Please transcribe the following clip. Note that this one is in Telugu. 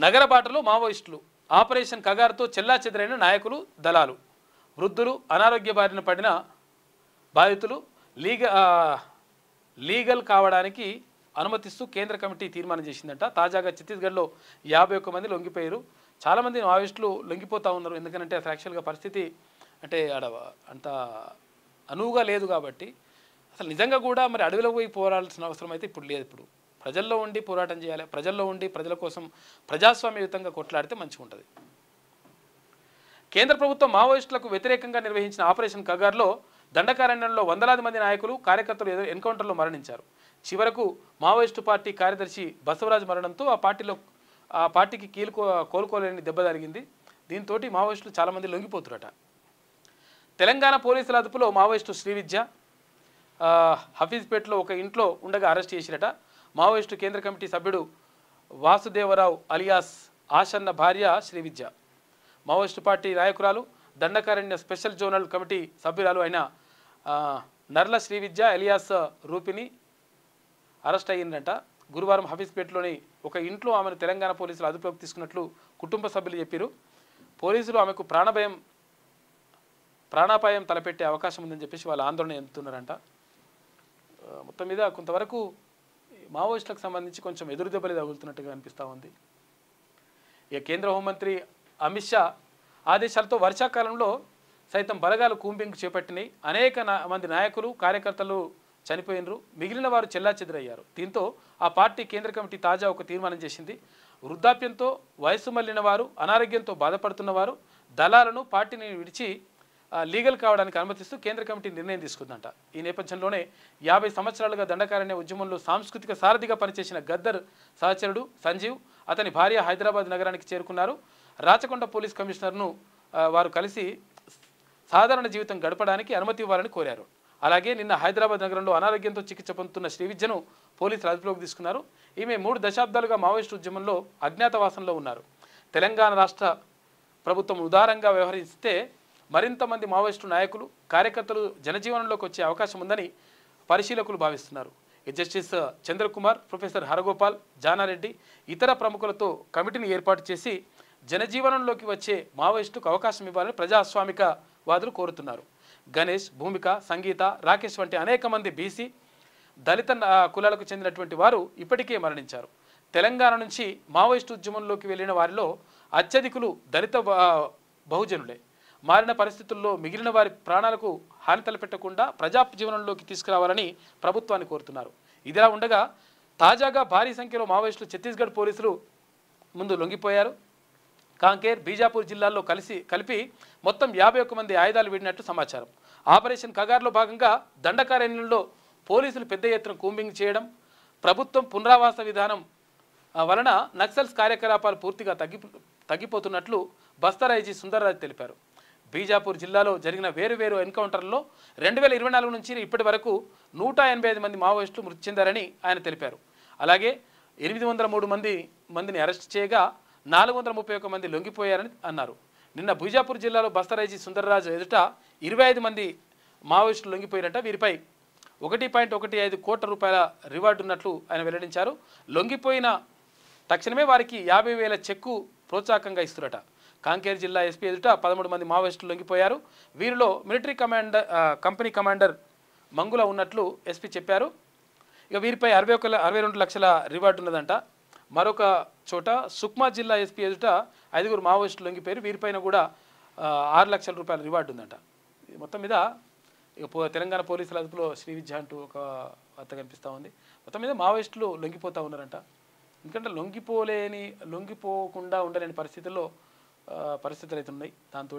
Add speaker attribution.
Speaker 1: నగర బాటలో మావోయిస్టులు ఆపరేషన్ కగారుతో చెల్లాచెదరైన నాయకులు దళాలు వృద్ధులు అనారోగ్య బారిన పడిన బాధితులు లీగల్ కావడానికి అనుమతిస్తూ కేంద్ర కమిటీ తీర్మానం చేసిందంట. తాజాగా ఛత్తీస్గఢ్లో 51 మంది లొంగిపోయారు. చాలామంది మావోయిస్టులు లొంగిపోతూ ఉన్నారు. ఎందుకంటే అసలు యాక్చువల్గా పరిస్థితి అంటే ఆడ అంత అనువుగా లేదు కాబట్టి అసలు నిజంగా కూడా మరి అడవిలో పోయి పోరాడాల్సిన అవసరం అయితే ఇప్పుడు లేదు. ఇప్పుడు ప్రజల్లో ఉండి పోరాటం చేయాలి. ప్రజల్లో ఉండి ప్రజల కోసం ప్రజాస్వామ్యయుతంగా కొట్లాడితే మంచిగా ఉంటుంది. కేంద్ర ప్రభుత్వం మావోయిస్టులకు వ్యతిరేకంగా నిర్వహించిన ఆపరేషన్ కగార్లో దండకారణ్యంలో వందలాది మంది నాయకులు కార్యకర్తలు ఎన్కౌంటర్లో మరణించారు. చివరకు మావోయిస్టు పార్టీ కార్యదర్శి బసవరాజ్ మరణంతో ఆ పార్టీకి కోలుకోలేని దెబ్బ జరిగింది. దీంతో మావోయిస్టులు చాలామంది లొంగిపోతురట. తెలంగాణ పోలీసుల అదుపులో మావోయిస్టు శ్రీవిద్య హఫీజ్పేటలో ఒక ఇంట్లో ఉండగా అరెస్ట్ చేసిరట. మావోయిస్టు కేంద్ర కమిటీ సభ్యుడు వాసుదేవరావు అలియాస్ ఆషన్న భార్య శ్రీవిద్య, మావోయిస్టు పార్టీ నాయకురాలు దండకారణ్య స్పెషల్ జోనల్ కమిటీ సభ్యురాలు అయిన నర్ల శ్రీవిద్య అలియాస్ రూపిని అరెస్ట్ అయ్యిందంట. గురువారం హఫీజ్పేటలోని ఒక ఇంట్లో ఆమెను తెలంగాణ పోలీసులు అదుపులోకి తీసుకున్నట్లు కుటుంబ సభ్యులు చెప్పారు. పోలీసులు ఆమెకు ప్రాణాపాయం తలపెట్టే అవకాశం ఉందని చెప్పేసి వాళ్ళు ఆందోళన చెందుతున్నారంట. మొత్తం మీద కొంతవరకు మావోయిస్టులకు సంబంధించి కొంచెం ఎదురు దెబ్బలు తగులుతున్నట్టుగా అనిపిస్తూ ఉంది. ఇక కేంద్ర హోంమంత్రి అమిత్ షా ఆదేశాలతో వర్షాకాలంలో సైతం బలగాలు కూంబింగ్ చేపట్టినాయి. అనేక మంది నాయకులు కార్యకర్తలు చనిపోయినరు, మిగిలిన వారు చెల్లాచెదురయ్యారు. దీంతో ఆ పార్టీ కేంద్ర కమిటీ తాజా ఒక తీర్మానం చేసింది. వృద్ధాప్యంతో వయసు మళ్లిన వారు, అనారోగ్యంతో బాధపడుతున్నవారు దళాలను పార్టీని విడిచి లీగల్ కావడానికి అనుమతిస్తూ కేంద్ర కమిటీ నిర్ణయం తీసుకుందంట. ఈ నేపథ్యంలోనే 50 సంవత్సరాలుగా దండకారణ్య ఉద్యమంలో సాంస్కృతిక సారథిగా పనిచేసిన గద్దర్ సహచరుడు సంజీవ్, అతని భార్య హైదరాబాద్ నగరానికి చేరుకున్నారు. రాచకొండ పోలీస్ కమిషనర్ను వారు కలిసి సాధారణ జీవితం గడపడానికి అనుమతి ఇవ్వాలని కోరారు. అలాగే నిన్న హైదరాబాద్ నగరంలో అనారోగ్యంతో చికిత్స పొందుతున్న శ్రీవిద్యను పోలీసులు అదుపులోకి తీసుకున్నారు. ఈమె 3 దశాబ్దాలుగా మావోయిస్టు ఉద్యమంలో అజ్ఞాతవాసంలో ఉన్నారు. తెలంగాణ రాష్ట్ర ప్రభుత్వం ఉదారంగా వ్యవహరిస్తే మరింత మంది మావోయిస్టు నాయకులు కార్యకర్తలు జనజీవనంలోకి వచ్చే అవకాశం ఉందని పరిశీలకులు భావిస్తున్నారు. జస్టిస్ చంద్రకుమార్, ప్రొఫెసర్ హరగోపాల్, జానారెడ్డి ఇతర ప్రముఖులతో కమిటీని ఏర్పాటు చేసి జనజీవనంలోకి వచ్చే మావోయిస్టుకు అవకాశం ఇవ్వాలని ప్రజాస్వామిక వాదులు కోరుతున్నారు. గణేష్, భూమిక, సంగీత, రాకేష్ వంటి అనేక మంది బీసీ, దళిత కులాలకు చెందినటువంటి వారు ఇప్పటికే మరణించారు. తెలంగాణ నుంచి మావోయిస్టు ఉద్యమంలోకి వెళ్ళిన వారిలో అత్యధికులు దళిత బహుజనులే. మారిన పరిస్థితుల్లో మిగిలిన వారి ప్రాణాలకు హాని తలపెట్టకుండా ప్రజా జీవనంలోకి తీసుకురావాలని ప్రభుత్వాన్ని కోరుతున్నారు. ఇదిలా ఉండగా తాజాగా భారీ సంఖ్యలో మావోయిస్టులు ఛత్తీస్గఢ్ పోలీసులు ముందు లొంగిపోయారు. కాంకేర్, బీజాపూర్ జిల్లాల్లో కలిపి మొత్తం 51 మంది ఆయుధాలు వీడినట్టు సమాచారం. ఆపరేషన్ కగార్లో భాగంగా దండకారణ్యంలో పోలీసులు పెద్ద ఎత్తున కూంబింగ్ చేయడం, ప్రభుత్వం పునరావాస విధానం వలన నక్సల్స్ కార్యకలాపాలు పూర్తిగా తగ్గిపోతున్నట్లు బస్తర్ ఐజీ సుందర్రాజ్ తెలిపారు. బీజాపూర్ జిల్లాలో జరిగిన వేరువేరు ఎన్కౌంటర్లలో 2024 నుంచి ఇప్పటి వరకు 185 మంది మావోయిస్టులు మృతి చెందారని ఆయన తెలిపారు. అలాగే 803 మందిని అరెస్ట్ చేయగా 431 మంది లొంగిపోయారని అన్నారు. నిన్న బీజాపూర్ జిల్లాలో బస్తర్ ఐజీ సుందర్రాజ్ ఎదుట 25 మంది మావోయిస్టులు లొంగిపోయారట. వీరిపై 1.15 కోట్ల రూపాయల రివార్డు ఉన్నట్లు ఆయన వెల్లడించారు. లొంగిపోయిన తక్షణమే వారికి 50,000 చెక్కు ప్రోత్సాహకంగా ఇస్తురట. కాంకేర్ జిల్లా ఎస్పీ ఎదుట 13 మంది మావోయిస్టులు లొంగిపోయారు. వీరిలో మిలిటరీ కంపెనీ కమాండర్ మంగుల ఉన్నట్లు ఎస్పీ చెప్పారు. ఇక వీరిపై 62 లక్షల రివార్డు ఉన్నదంట. మరొక చోట సుక్మా జిల్లా ఎస్పీ ఎదుట 5 మావోయిస్టులు లొంగిపోయారు. వీరిపైన కూడా 6 లక్షల రూపాయల రివార్డు ఉందంట. మొత్తం మీద ఇక తెలంగాణ పోలీసుల అదుపులో శ్రీవిద్య అంటూ ఒక వార్త కనిపిస్తూ ఉంది. మొత్తం మీద మావోయిస్టులు లొంగిపోతూ ఉన్నారంట. ఎందుకంటే లొంగిపోకుండా ఉండలేని పరిస్థితులు అయితే ఉన్నాయి. దాంతో